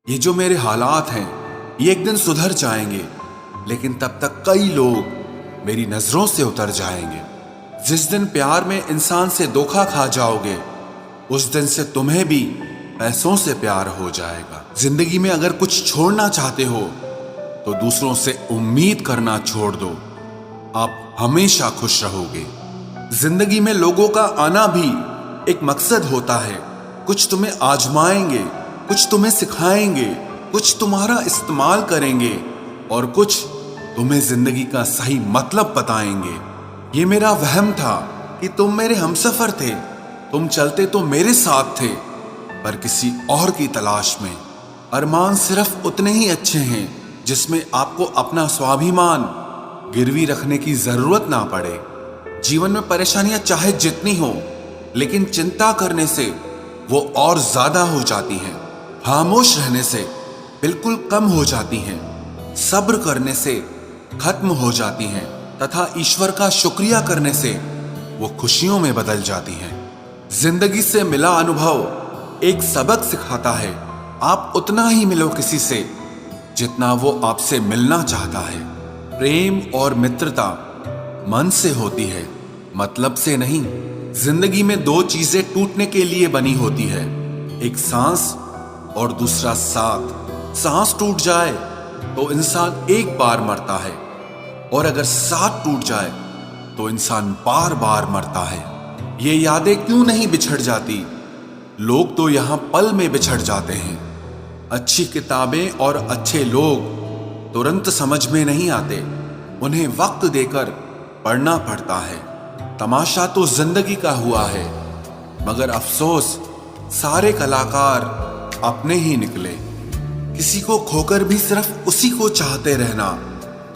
ये जो मेरे हालात हैं ये एक दिन सुधर जाएंगे, लेकिन तब तक कई लोग मेरी नजरों से उतर जाएंगे। जिस दिन प्यार में इंसान से धोखा खा जाओगे, उस दिन से तुम्हें भी पैसों से प्यार हो जाएगा। जिंदगी में अगर कुछ छोड़ना चाहते हो तो दूसरों से उम्मीद करना छोड़ दो, आप हमेशा खुश रहोगे। जिंदगी में लोगों का आना भी एक मकसद होता है। कुछ तुम्हें आजमाएंगे, कुछ तुम्हें सिखाएंगे, कुछ तुम्हारा इस्तेमाल करेंगे और कुछ तुम्हें जिंदगी का सही मतलब बताएंगे। ये मेरा वहम था कि तुम मेरे हमसफर थे, तुम चलते तो मेरे साथ थे, पर किसी और की तलाश में। अरमान सिर्फ उतने ही अच्छे हैं जिसमें आपको अपना स्वाभिमान गिरवी रखने की जरूरत ना पड़े। जीवन में परेशानियां चाहे जितनी हो, लेकिन चिंता करने से वो और ज्यादा हो जाती हैं। खामोश रहने से बिल्कुल कम हो जाती हैं। सब्र करने से खत्म हो जाती हैं तथा ईश्वर का शुक्रिया करने से वो खुशियों में बदल जाती हैं। जिंदगी से मिला अनुभव एक सबक सिखाता है। आप उतना ही मिलो किसी से जितना वो आपसे मिलना चाहता है। प्रेम और मित्रता मन से होती है, मतलब से नहीं। जिंदगी में दो चीजें टूटने के लिए बनी होती है, एक सांस और दूसरा साथ। सांस टूट जाए तो इंसान एक बार मरता है, और अगर साथ टूट जाए तो इंसान बार बार मरता है। ये यादें क्यों नहीं बिछड़ जाती? लोग तो यहां पल में बिछड़ जाते हैं। अच्छी किताबें और अच्छे लोग तुरंत समझ में नहीं आते, उन्हें वक्त देकर पढ़ना पड़ता है। तमाशा तो जिंदगी का हुआ है, मगर अफसोस सारे कलाकार अपने ही निकले। किसी को खोकर भी सिर्फ उसी को चाहते रहना,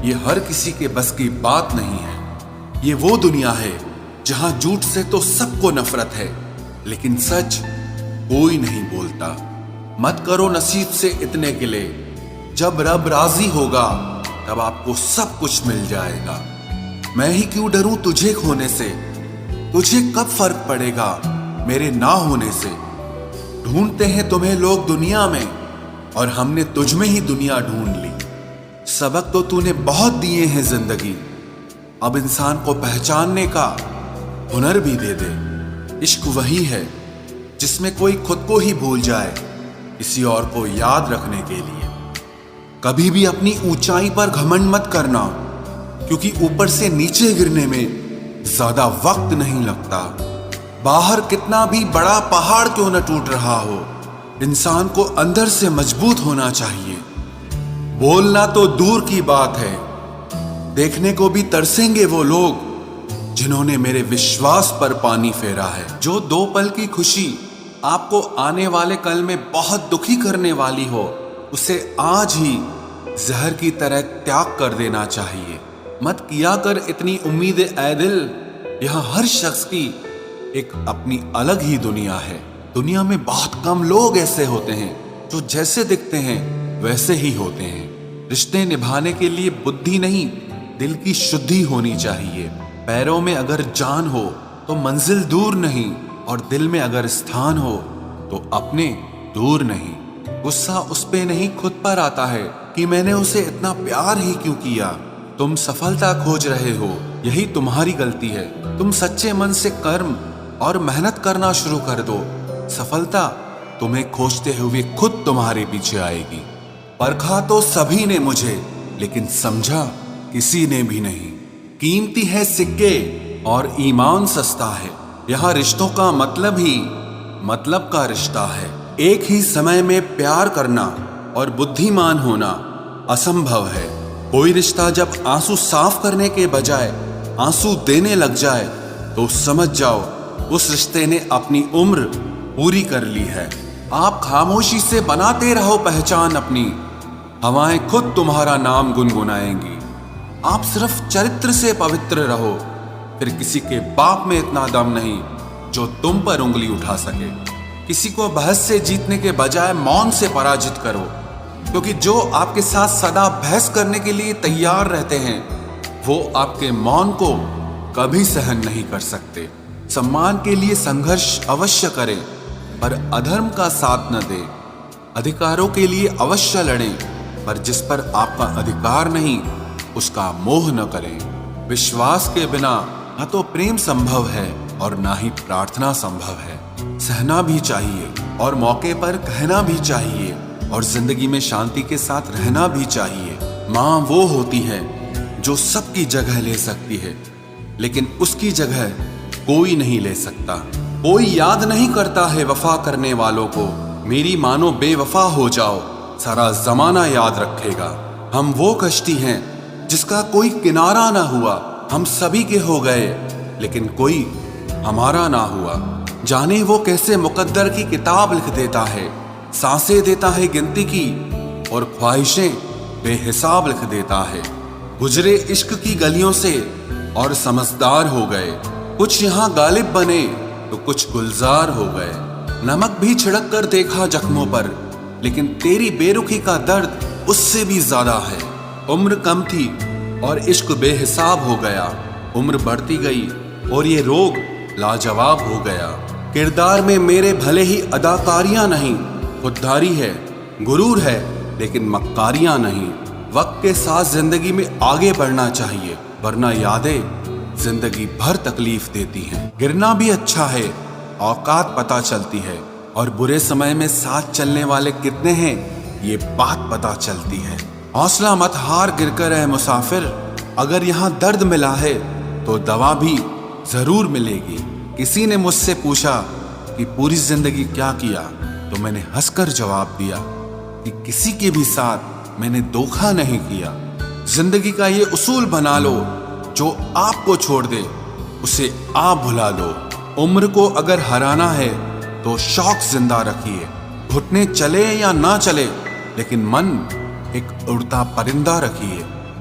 ये हर किसी के बस की बात नहीं है। ये वो दुनिया है जहां झूठ से तो सबको नफरत है, लेकिन सच कोई नहीं बोलता। मत करो नसीब से इतने गिले, जब रब राजी होगा तब आपको सब कुछ मिल जाएगा। मैं ही क्यों डरूं तुझे खोने से, तुझे कब फर्क पड़ेगा मेरे ना होने से। ढूंढते हैं तुम्हें लोग दुनिया में, और हमने तुझ में ही दुनिया ढूंढ ली। सबक तो तूने बहुत दिए हैं जिंदगी, अब इंसान को पहचानने का हुनर भी दे दे। इश्क वही है जिसमें कोई खुद को ही भूल जाए किसी और को याद रखने के लिए। कभी भी अपनी ऊंचाई पर घमंड मत करना, क्योंकि ऊपर से नीचे गिरने में ज्यादा वक्त नहीं लगता। बाहर कितना भी बड़ा पहाड़ क्यों न टूट रहा हो, इंसान को अंदर से मजबूत होना चाहिए। बोलना तो दूर की बात है, देखने को भी तरसेंगे वो लोग जिन्होंने मेरे विश्वास पर पानी फेरा है। जो दो पल की खुशी आपको आने वाले कल में बहुत दुखी करने वाली हो, उसे आज ही जहर की तरह त्याग कर देना चाहिए। मत किया कर इतनी उम्मीदें ऐ दिल, यहां हर शख्स की एक अपनी अलग ही दुनिया है। दुनिया में बहुत कम लोग ऐसे होते हैं जो जैसे दिखते हैं वैसे ही होते हैं। रिश्ते निभाने के लिए बुद्धि नहीं, दिल की शुद्धि होनी चाहिए। पैरों में अगर जान हो तो मंजिल दूर नहीं, और दिल में अगर स्थान हो तो अपने दूर नहीं। गुस्सा उस पे नहीं खुद पर आता है कि मैंने उसे इतना प्यार ही क्यों किया। तुम सफलता खोज रहे हो, यही तुम्हारी गलती है। तुम सच्चे मन से कर्म और मेहनत करना शुरू कर दो, सफलता तुम्हें खोजते हुए खुद तुम्हारे पीछे आएगी। परखा तो सभी ने मुझे, लेकिन समझा किसी ने भी नहीं। कीमती है सिक्के और ईमान सस्ता है, यहाँ रिश्तों का मतलब ही मतलब का रिश्ता है। एक ही समय में प्यार करना और बुद्धिमान होना असंभव है। कोई रिश्ता जब आंसू साफ करने के बजाय आंसू देने लग जाए तो समझ जाओ उस रिश्ते ने अपनी उम्र पूरी कर ली है। आप खामोशी से बनाते रहो पहचान अपनी, हवाएं खुद तुम्हारा नाम गुनगुनाएंगी। आप सिर्फ चरित्र से पवित्र रहो, फिर किसी के बाप में इतना दम नहीं जो तुम पर उंगली उठा सके। किसी को बहस से जीतने के बजाय मौन से पराजित करो, क्योंकि जो आपके साथ सदा बहस करने के लिए तैयार रहते हैं वो आपके मौन को कभी सहन नहीं कर सकते। सम्मान के लिए संघर्ष अवश्य करें, पर अधर्म का साथ न दे। अधिकारों के लिए अवश्य लड़ें, पर जिस पर आपका अधिकार नहीं उसका मोह न करें। विश्वास के बिना न तो प्रेम संभव है और ना ही प्रार्थना संभव है। सहना भी चाहिए और मौके पर कहना भी चाहिए और जिंदगी में शांति के साथ रहना भी चाहिए। माँ वो होती है जो सबकी जगह ले सकती है, लेकिन उसकी जगह कोई नहीं ले सकता। कोई याद नहीं करता है वफा करने वालों को। मेरी मानो बेवफा हो जाओ, सारा जमाना याद रखेगा। हम वो कश्ती हैं जिसका कोई किनारा ना हुआ। हम सभी के हो गए लेकिन कोई हमारा ना हुआ। जाने वो कैसे मुकद्दर की किताब लिख देता है, सांसें देता है गिनती की और ख्वाहिशें बेहिसाब लिख देता है। गुजरे इश्क की गलियों से और समझदार हो गए। कुछ यहाँ गालिब बने तो कुछ गुलजार हो गए। नमक भी छिड़क कर देखा जख्मों पर, लेकिन तेरी बेरुखी का दर्द उससे भी ज्यादा है। उम्र कम थी और इश्क बेहिसाब हो गया। उम्र बढ़ती गई और ये रोग लाजवाब हो गया। किरदार में मेरे भले ही अदाकारियां नहीं, खुददारी है, गुरूर है, लेकिन मक्कारियां नहीं। वक्त के साथ जिंदगी में आगे बढ़ना चाहिए, वरना यादें जिंदगी भर तकलीफ देती हैं। गिरना भी अच्छा है, औकात पता चलती है, और बुरे समय में साथ चलने वाले कितने हैं ये बात पता चलती है। हौसला मत हार गिरकर है मुसाफिर, अगर यहाँ दर्द मिला है तो दवा भी जरूर मिलेगी। किसी ने मुझसे पूछा कि पूरी जिंदगी क्या किया, तो मैंने हंसकर जवाब दिया कि किसी के भी साथ मैंने धोखा नहीं किया। जिंदगी का ये उसूल बना लो, जो आपको छोड़ दे उसे आप भुला दो। उम्र को अगर हराना है तो शौक जिंदा रखिए। घुटने चले या ना चले, लेकिन मन एक उड़ता परिंदा रखिए।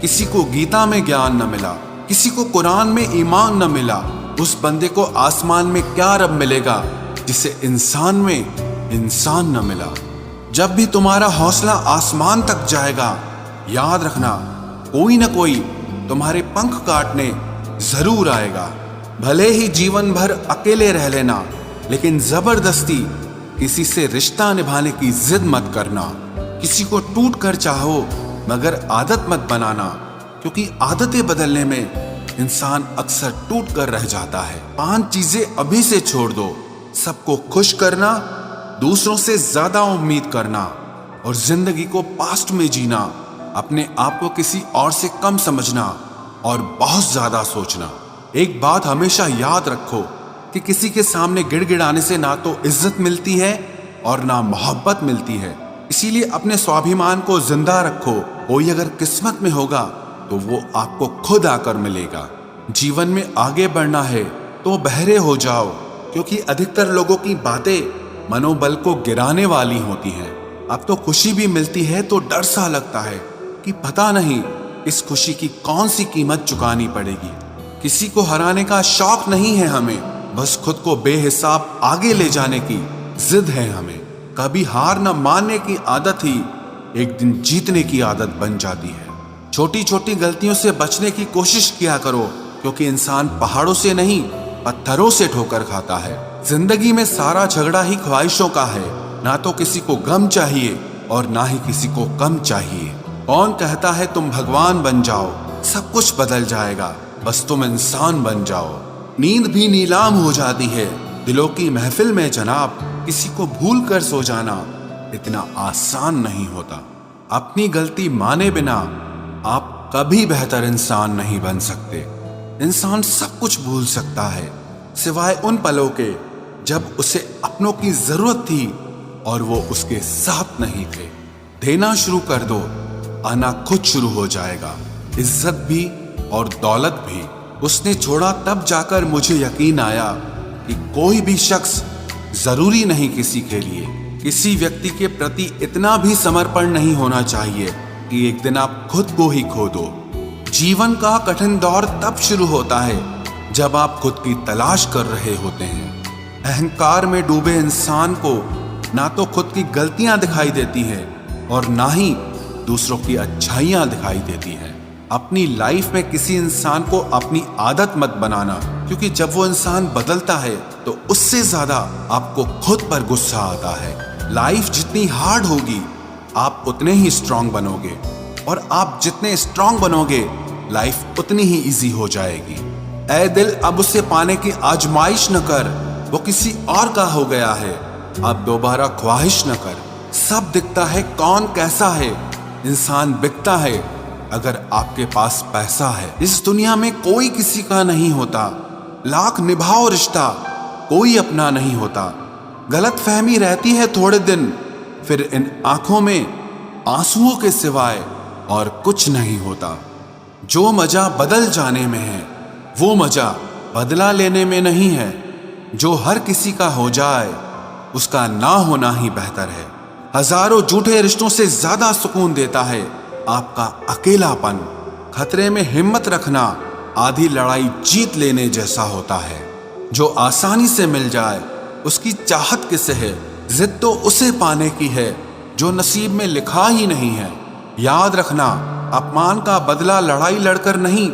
किसी को गीता में ज्ञान न मिला, किसी को कुरान में ईमान न मिला, उस बंदे को आसमान में क्या रब मिलेगा जिसे इंसान में इंसान न मिला। जब भी तुम्हारा हौसला आसमान तक जाएगा, याद रखना कोई न कोई तुम्हारे पंख काटने जरूर आएगा। भले ही जीवन भर अकेले रह लेना, लेकिन जबरदस्ती किसी से रिश्ता निभाने की जिद मत करना। किसी को टूट कर चाहो, मगर आदत मत बनाना, क्योंकि आदतें बदलने में इंसान अक्सर टूट कर रह जाता है। 5 चीजें अभी से छोड़ दो। सबको खुश करना, दूसरों से ज्यादा उम्मीद करना और जिंदगी को पास्ट में जीना। अपने आप को किसी और से कम समझना और बहुत ज्यादा सोचना। एक बात हमेशा याद रखो कि किसी के सामने गिड़गिड़ाने से ना तो इज्जत मिलती है और ना मोहब्बत मिलती है। इसीलिए अपने स्वाभिमान को जिंदा रखो। कोई अगर किस्मत में होगा तो वो आपको खुद आकर मिलेगा। जीवन में आगे बढ़ना है तो बहरे हो जाओ, क्योंकि अधिकतर लोगों की बातें मनोबल को गिराने वाली होती हैं। अब तो खुशी भी मिलती है तो डर सा लगता है कि पता नहीं इस खुशी की कौन सी कीमत चुकानी पड़ेगी। किसी को हराने का शौक नहीं है हमें, बस खुद को बेहिसाब आगे ले जाने की जिद है हमें। कभी हार न मानने की आदत ही एक दिन जीतने की आदत बन जाती है। छोटी छोटी गलतियों से बचने की कोशिश किया करो, क्योंकि इंसान पहाड़ों से नहीं पत्थरों से ठोकर खाता है। जिंदगी में सारा झगड़ा ही ख्वाहिशों का है। ना तो किसी को गम चाहिए और ना ही किसी को कम चाहिए। कौन कहता है तुम भगवान बन जाओ, सब कुछ बदल जाएगा, बस तुम इंसान बन जाओ। नींद भी नीलाम हो जाती है दिलों की महफिल में जनाब। किसी को भूल कर सो जाना इतना आसान नहीं होता। अपनी गलती माने बिना आप कभी बेहतर इंसान नहीं बन सकते। इंसान सब कुछ भूल सकता है, सिवाय उन पलों के जब उसे अपनों की जरूरत थी और वो उसके साथ नहीं थे। देना शुरू कर दो, आना खुद शुरू हो जाएगा। इज्जत भी और दौलत भी। उसने छोड़ा तब जाकर मुझे यकीन आया कि कोई भी शख्स जरूरी नहीं किसी के लिए। किसी व्यक्ति के प्रति इतना भी समर्पण नहीं होना चाहिए कि एक दिन आप खुद को ही खो दो। जीवन का कठिन दौर तब शुरू होता है जब आप खुद की तलाश कर रहे होते हैं। अहंकार में डूबे इंसान को ना तो खुद की गलतियां दिखाई देती हैं और ना ही दूसरों की अच्छाइयां दिखाई देती हैं। अपनी लाइफ में किसी इंसान को अपनी आदत मत बनाना, क्योंकि जब वो इंसान बदलता है तो उससे ज्यादा आपको खुद पर गुस्सा आता है। लाइफ जितनी हार्ड होगी आप उतने ही स्ट्रांग बनोगे, और आप जितने स्ट्रांग बनोगे लाइफ उतनी ही इजी हो जाएगी। ऐ दिल, अब उसे पाने की आजमाइश न कर, वो किसी और का हो गया है, अब दोबारा ख्वाहिश न कर। सब दिखता है कौन कैसा है, इंसान बिकता है अगर आपके पास पैसा है। इस दुनिया में कोई किसी का नहीं होता, लाख निभाओ रिश्ता कोई अपना नहीं होता। गलत फहमी रहती है थोड़े दिन, फिर इन आंखों में आंसुओं के सिवाय और कुछ नहीं होता। जो मजा बदल जाने में है वो मजा बदला लेने में नहीं है। जो हर किसी का हो जाए उसका ना होना ही बेहतर है। हजारों झूठे रिश्तों से ज्यादा सुकून देता है आपका अकेलापन। खतरे में हिम्मत रखना आधी लड़ाई जीत लेने जैसा होता है। जो आसानी से मिल जाए उसकी चाहत किसे है, जिद तो उसे पाने की है जो नसीब में लिखा ही नहीं है। याद रखना, अपमान का बदला लड़ाई लड़कर नहीं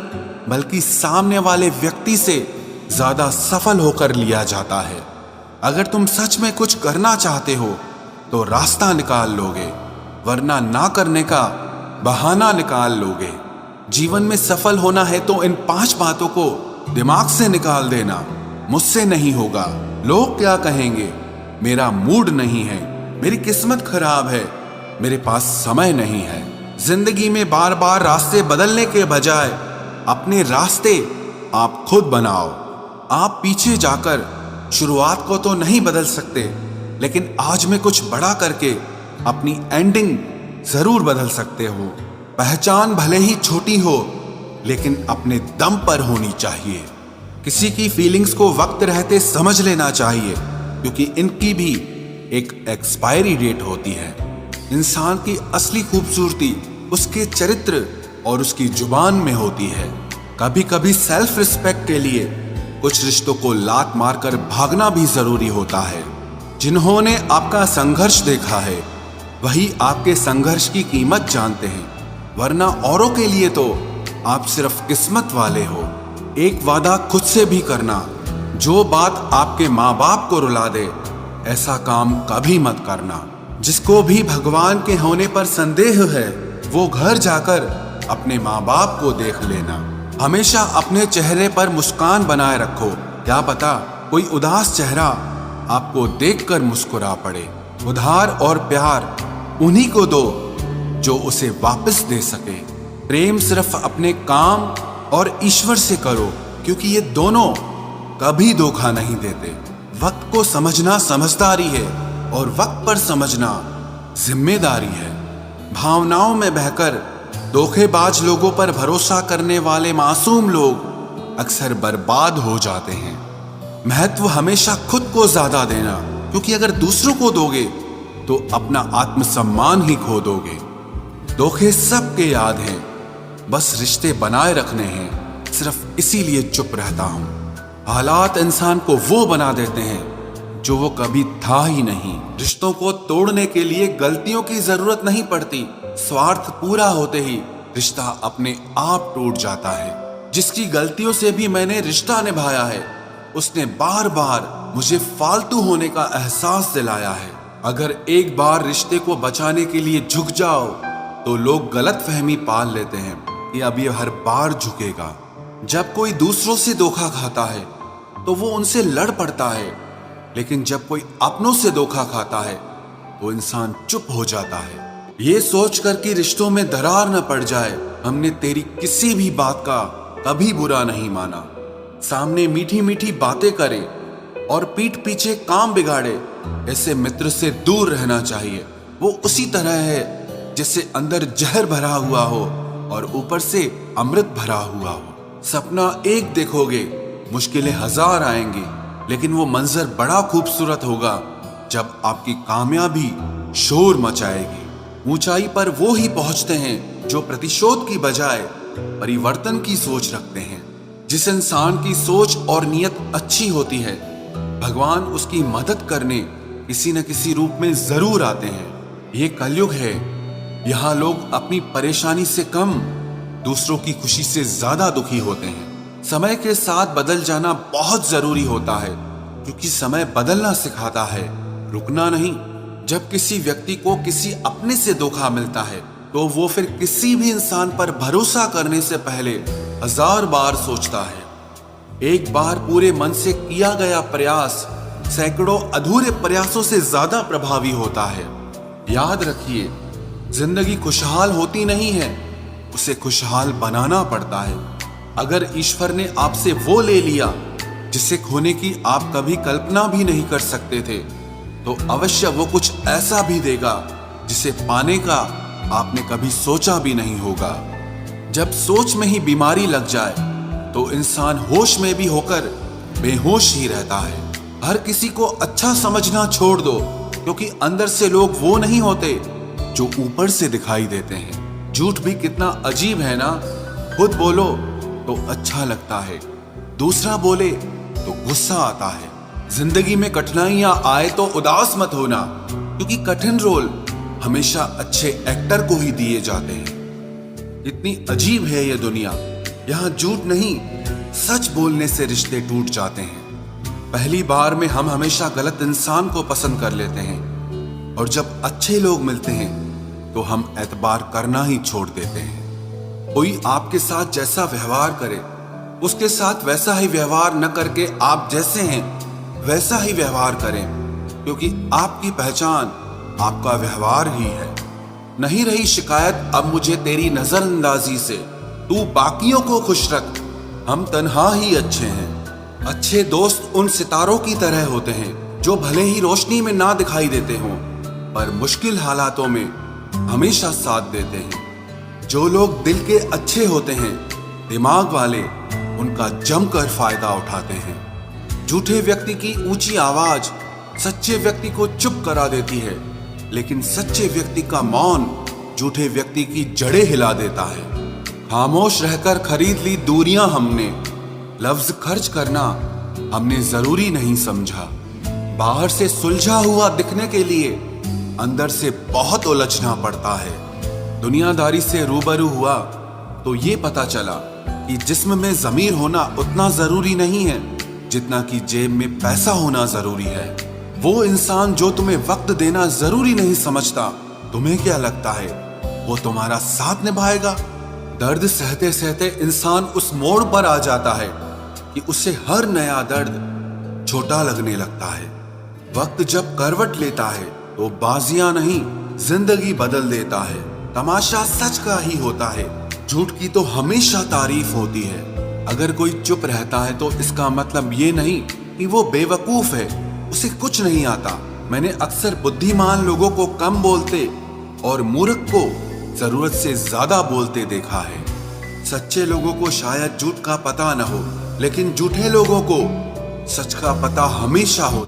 बल्कि सामने वाले व्यक्ति से ज्यादा सफल होकर लिया जाता है। अगर तुम सच में कुछ करना चाहते हो तो रास्ता निकाल लोगे, वरना ना करने का बहाना निकाल लोगे। जीवन में सफल होना है तो इन 5 बातों को दिमाग से निकाल देना। मुझसे नहीं होगा, लोग क्या कहेंगे, मेरा मूड नहीं है, मेरी किस्मत खराब है, मेरे पास समय नहीं है। जिंदगी में बार बार रास्ते बदलने के बजाय अपने रास्ते आप खुद बनाओ। आप पीछे जाकर शुरुआत को तो नहीं बदल सकते, लेकिन आज में कुछ बड़ा करके अपनी एंडिंग जरूर बदल सकते हो। पहचान भले ही छोटी हो लेकिन अपने दम पर होनी चाहिए। किसी की फीलिंग्स को वक्त रहते समझ लेना चाहिए, क्योंकि इनकी भी एक एक्सपायरी डेट होती है। इंसान की असली खूबसूरती उसके चरित्र और उसकी जुबान में होती है। कभी कभी सेल्फ रिस्पेक्ट के लिए कुछ रिश्तों को लात मारकर भागना भी जरूरी होता है। जिन्होंने आपका संघर्ष देखा है वही आपके संघर्ष की कीमत जानते हैं, वरना औरों के लिए तो आप सिर्फ किस्मत वाले हो। एक वादा खुद से भी करना, जो बात आपके माँ बाप को रुला दे ऐसा काम कभी मत करना। जिसको भी भगवान के होने पर संदेह है वो घर जाकर अपने माँ बाप को देख लेना। हमेशा अपने चेहरे पर मुस्कान बनाए रखो, क्या पता कोई उदास चेहरा आपको देखकर मुस्कुरा पड़े। उधार और प्यार उन्हीं को दो जो उसे वापस दे सके। प्रेम सिर्फ अपने काम और ईश्वर से करो, क्योंकि ये दोनों कभी धोखा नहीं देते। वक्त को समझना समझदारी है और वक्त पर समझना जिम्मेदारी है। भावनाओं में बहकर धोखेबाज लोगों पर भरोसा करने वाले मासूम लोग अक्सर बर्बाद हो जाते हैं। महत्व हमेशा खुद को ज्यादा देना, क्योंकि अगर दूसरों को दोगे तो अपना आत्मसम्मान ही खो दोगे। धोखे सबके याद हैं, बस रिश्ते बनाए रखने हैं, सिर्फ इसीलिए चुप रहता हूं। हालात इंसान को वो बना देते हैं जो वो कभी था ही नहीं। रिश्तों को तोड़ने के लिए गलतियों की जरूरत नहीं पड़ती, स्वार्थ पूरा होते ही रिश्ता अपने आप टूट जाता है। जिसकी गलतियों से भी मैंने रिश्ता निभाया है उसने बार बार मुझे फालतू होने का एहसास दिलाया है। अगर एक बार रिश्ते को बचाने के लिए झुक जाओ तो लोग गलत फहमी पाल लेते हैं कि अब ये हर बार झुकेगा। जब कोई दूसरों से धोखा खाता है तो वो उनसे लड़ पड़ता है, लेकिन जब कोई अपनों से धोखा खाता है तो इंसान चुप हो जाता है। ये सोचकर कि रिश्तों में दरार न पड़ जाए, हमने तेरी किसी भी बात का कभी बुरा नहीं माना। सामने मीठी मीठी बातें करे और पीठ पीछे काम बिगाड़े, ऐसे मित्र से दूर रहना चाहिए। वो उसी तरह है जैसे अंदर जहर भरा हुआ हो और ऊपर से अमृत भरा हुआ हो। सपना एक देखोगे, मुश्किलें 1000 आएंगी, लेकिन वो मंजर बड़ा खूबसूरत होगा जब आपकी कामयाबी शोर मचाएगी। ऊंचाई पर वो ही पहुंचते हैं जो प्रतिशोध की बजाय परिवर्तन की सोच रखते हैं। जिस इंसान की सोच और नियत अच्छी होती है, भगवान उसकी मदद करने किसी न किसी रूप में जरूर आते हैं। ये कलयुग है, यहाँ लोग अपनी परेशानी से कम दूसरों की खुशी से ज्यादा दुखी होते हैं। समय के साथ बदल जाना बहुत जरूरी होता है, क्योंकि समय बदलना सिखाता है, रुकना नहीं। जब किसी व्यक्ति को किसी अपने से धोखा मिलता है तो वो फिर किसी भी इंसान पर भरोसा करने से पहले 1000 बार सोचता है। एक बार पूरे मन से किया गया प्रयास सैकड़ों अधूरे प्रयासों से ज्यादा प्रभावी होता है। याद रखिए, जिंदगी खुशहाल होती नहीं है, उसे खुशहाल बनाना पड़ता है। अगर ईश्वर ने आपसे वो ले लिया जिसे खोने की आप कभी कल्पना भी नहीं कर सकते थे, तो अवश्य वो कुछ ऐसा भी देगा जिसे पाने का आपने कभी सोचा भी नहीं होगा। जब सोच में ही बीमारी लग जाए तो इंसान होश में भी होकर बेहोश ही रहता है। हर किसी को अच्छा समझना छोड़ दो, क्योंकि अंदर से लोग वो नहीं होते जो ऊपर से दिखाई देते हैं। झूठ भी कितना अजीब है ना। खुद बोलो तो अच्छा लगता है, दूसरा बोले तो गुस्सा आता है। जिंदगी में कठिनाइयां आए तो उदास मत होना, क्योंकि कठिन रोल हमेशा अच्छे एक्टर को ही दिए जाते हैं। इतनी अजीब है ये दुनिया, यहाँ झूठ नहीं सच बोलने से रिश्ते टूट जाते हैं। पहली बार में हम हमेशा गलत इंसान को पसंद कर लेते हैं, और जब अच्छे लोग मिलते हैं तो हम एतबार करना ही छोड़ देते हैं। कोई आपके साथ जैसा व्यवहार करे, उसके साथ वैसा ही व्यवहार न करके आप जैसे हैं वैसा ही व्यवहार करें, क्योंकि आपकी पहचान आपका व्यवहार ही है। नहीं रही शिकायत अब मुझे तेरी नजरअंदाजी से, तू बाकियों को खुश रख, हम तन्हा ही अच्छे हैं। अच्छे दोस्त उन सितारों की तरह होते हैं जो भले ही रोशनी में ना दिखाई देते हों, पर मुश्किल हालातों में हमेशा साथ देते हैं। जो लोग दिल के अच्छे होते हैं, दिमाग वाले उनका जमकर फायदा उठाते हैं। झूठे व्यक्ति की ऊंची आवाज सच्चे व्यक्ति को चुप करा देती है, लेकिन सच्चे व्यक्ति का मौन झूठे व्यक्ति की जड़ें हिला देता है। खामोश रहकर खरीद ली दूरियां हमने, लफ्ज खर्च करना हमने जरूरी नहीं समझा। बाहर से सुलझा हुआ दिखने के लिए अंदर से बहुत उलझना पड़ता है। दुनियादारी से रूबरू हुआ तो ये पता चला कि जिस्म में ज़मीर होना उतना जरूरी नहीं है जितना कि जेब में पैसा होना जरूरी है। वो इंसान जो तुम्हें वक्त देना जरूरी नहीं समझता, तुम्हें क्या लगता है वो तुम्हारा साथ निभाएगा? दर्द सहते सहते इंसान उस मोड़ पर आ जाता है कि उसे हर नया दर्द छोटा लगने लगता है। वक्त जब करवट लेता है तो बाजियां नहीं जिंदगी बदल देता है। तमाशा सच का ही होता है, झूठ की तो हमेशा तारीफ होती है। अगर कोई चुप रहता है तो इसका मतलब ये नहीं कि वो बेवकूफ है, उसे कुछ नहीं आता। मैंने अक्सर बुद्धिमान लोगों को कम बोलते और मूर्ख को जरूरत से ज्यादा बोलते देखा है। सच्चे लोगों को शायद झूठ का पता न हो, लेकिन झूठे लोगों को सच का पता हमेशा हो।